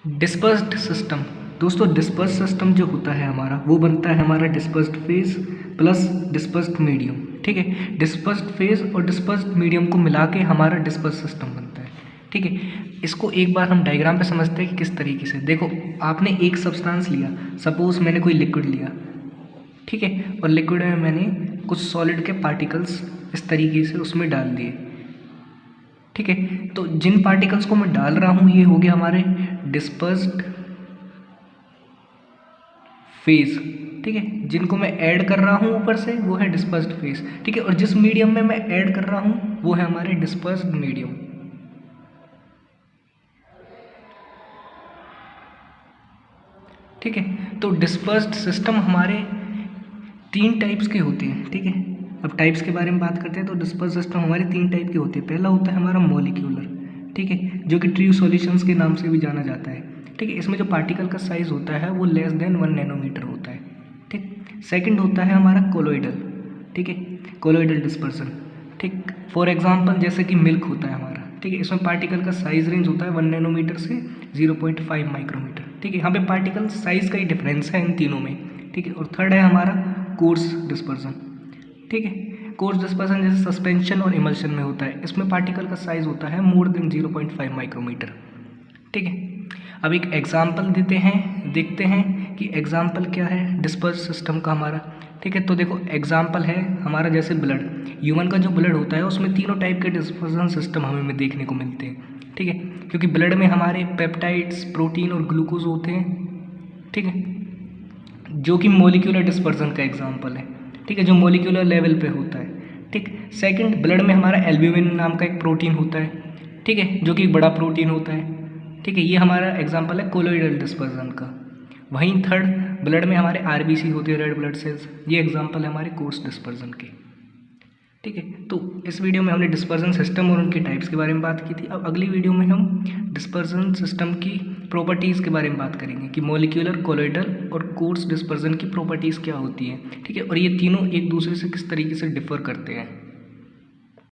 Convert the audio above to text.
Dispersed system. दोस्तों disperse system जो होता है हमारा, वो बनता है हमारा dispersed phase plus dispersed medium. ठीक है, डिस्पर्स्ड फेज और डिस्पर्स्ड मीडियम को मिला के हमारा डिस्पर्स सिस्टम बनता है। ठीक है, इसको एक बार हम डायग्राम पे समझते हैं कि किस तरीके से। देखो, आपने एक सब्सटेंस लिया, सपोज मैंने कोई लिक्विड लिया, ठीक है, और लिक्विड में मैंने कुछ सॉलिड के पार्टिकल्स इस तरीके से उसमें डाल दिए। ठीक है, तो जिन पार्टिकल्स को मैं डाल रहा हूँ ये हो गया हमारे डिस्पर्स्ड फेज। ठीक है, जिनको मैं ऐड कर रहा हूँ ऊपर से वो है डिस्पर्स्ड फेज। ठीक है, और जिस मीडियम में मैं ऐड कर रहा हूँ वो है हमारे डिस्पर्स्ड मीडियम। ठीक है, तो डिस्पर्स्ड सिस्टम हमारे 3 टाइप्स के होते हैं। ठीक है, अब टाइप्स के बारे में बात करते हैं तो डिस्पर्स सिस्टम हमारे 3 टाइप के होते हैं। पहला होता है हमारा मॉलिक्यूलर, ठीक है, जो कि ट्रू सॉल्यूशंस के नाम से भी जाना जाता है। ठीक है, इसमें जो पार्टिकल का साइज होता है वो लेस देन 1 नैनोमीटर होता है। ठीक, सेकंड होता है हमारा कोलोइडल। ठीक है, कोलोइडल डिस्पर्सन। ठीक, फॉर एग्जांपल जैसे कि मिल्क होता है हमारा। ठीक है, इसमें पार्टिकल का साइज रेंज होता है 1 नैनोमीटर से 0.5 माइक्रोमीटर। ठीक है, यहाँ पे पार्टिकल साइज का ही डिफरेंस है इन तीनों में। ठीक है, और थर्ड है हमारा कोर्स डिस्पर्सन। ठीक है, कोर्स डिस्पर्सन जैसे सस्पेंशन और इमल्शन में होता है, इसमें पार्टिकल का साइज होता है मोर देन 0.5 माइक्रोमीटर। ठीक है, अब एक एग्जाम्पल देते हैं, देखते हैं कि एग्जाम्पल क्या है डिस्पर्स सिस्टम का हमारा। ठीक है, तो देखो एग्जाम्पल है हमारा जैसे ब्लड, ह्यूमन का जो ब्लड होता है उसमें तीनों टाइप के डिस्पर्सन सिस्टम हमें देखने को मिलते हैं। ठीक है, क्योंकि ब्लड में हमारे पेप्टाइड्स, प्रोटीन और ग्लूकोज होते हैं। ठीक है, जो कि मोलिकुलर डिस्पर्सन का एग्जाम्पल है। ठीक है, जो मोलिकुलर लेवल पे होता है। ठीक, सेकंड, ब्लड में हमारा एल्ब्यूमिन नाम का एक प्रोटीन होता है। ठीक है, जो कि एक बड़ा प्रोटीन होता है। ठीक है, ये हमारा एग्जाम्पल है कोलोइडल डिस्पर्सन का। वहीं थर्ड, ब्लड में हमारे आरबीसी होते हैं, रेड ब्लड सेल्स, ये एग्जाम्पल है हमारे कोर्स डिस्पर्सन के। ठीक है, तो इस वीडियो में हमने डिस्पर्सन सिस्टम और उनके टाइप्स के बारे में बात की थी। अब अगली वीडियो में हम डिस्पर्सन सिस्टम की प्रॉपर्टीज़ के बारे में बात करेंगे कि मॉलिक्यूलर, कोलोइडल और कोर्स डिस्पर्सन की प्रॉपर्टीज़ क्या होती हैं। ठीक है, और ये तीनों एक दूसरे से किस तरीके से डिफर करते हैं।